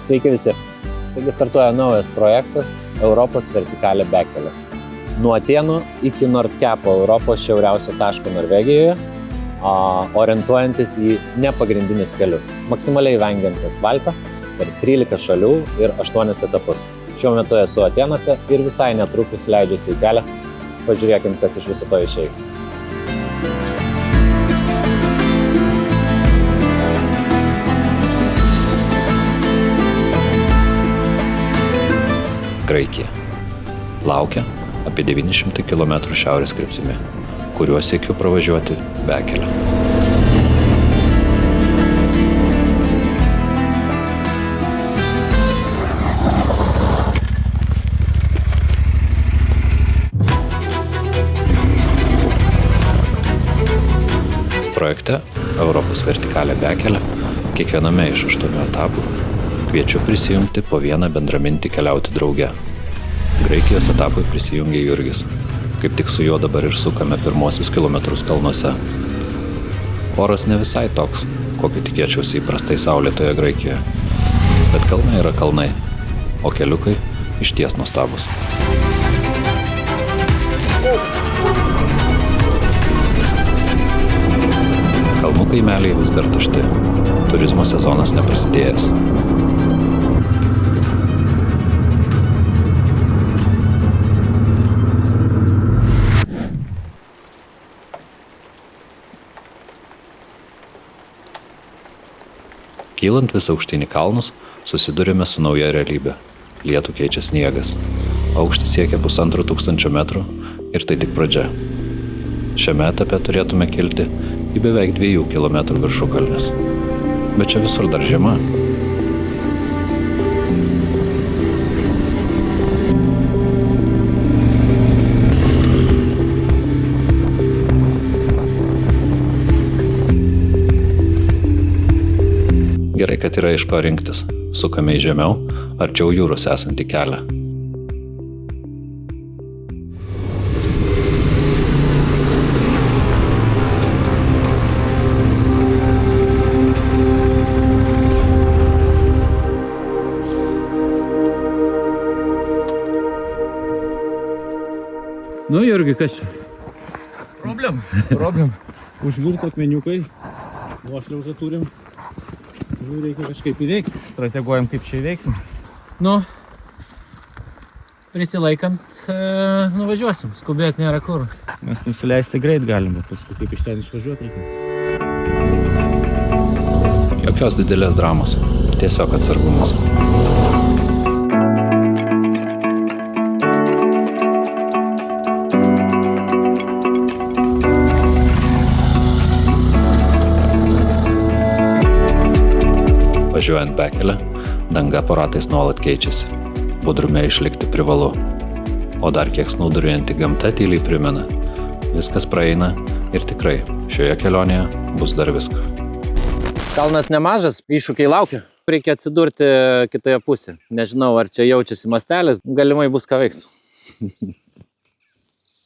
Sveiki visi. Taigi startuoja naujas projektas Europos vertikalė bekelė. Nuo Atėnų iki Nordkepo, Europos šiauriausio taško Norvegijoje, orientuojantis į nepagrindinius kelius, maksimaliai vengiant asfalto per 13 šalių ir 8 etapus. Šiuo metu esu Atėnuose ir visai netrukus leidžiuosi į kelią. Pažiūrėkim, kas iš viso to išeis. Graikija. Laukia apie 900 km šiaurės kryptimi, kuriuo siekiu pravažiuoti bekelę. Projekte Europos vertikalė bekelė kiekviename iš 8 etapų kviečiu prisijungti po vieną bendramintį keliauti drauge. Graikijos etapui prisijungė Jurgis. Kaip tik su juo dabar ir sukame pirmosius kilometrus kalnuose. Oras ne visai toks, kokį tikėčiausi įprastai saulėtoje Graikijoje. Bet kalnai yra kalnai, o keliukai išties nuostabus. Kalnų kaimeliai vis dar tušti. Turizmo sezonas neprasidėjęs. Kylant vis aukštyn į kalnus, susidurime su nauja realybė. Lietų keičia sniegas. Aukštis siekia 1500 metrų ir tai tik pradžia. Šiame etape turėtume kilti į beveik 2 km viršukalnes. Bet čia visur dar žiema. Gerai, kad yra iš ko rinktis. Sukame į žemiau, arčiau jūros esantį kelią. Nu, Jurgi, kas čia? Problem. Užvirto akmeniukai. Nuošliaužą turim. Reikia kažkaip įveikti. Strateguojam, kaip čia įveiksim. Nu, prisilaikant, nuvažiuosim. Skubėti nėra kur. Mes nusileisti greit galim, bet paskui kaip iš ten išvažiuoti reikia. Jokios didelės dramos, tiesiog atsargumas. Važiuojant bekelę, danga po ratais nuolat keičiasi. Budrume išlikti privalu. O dar kiek snauduruojanti gamta tyliai primena. Viskas praeina ir tikrai šioje kelionėje bus dar visko. Kalnas nemažas, iššūkiai laukia. Reikia atsidurti kitoje pusėje. Nežinau, ar čia jaučiasi mastelis, galimai bus ką veiks.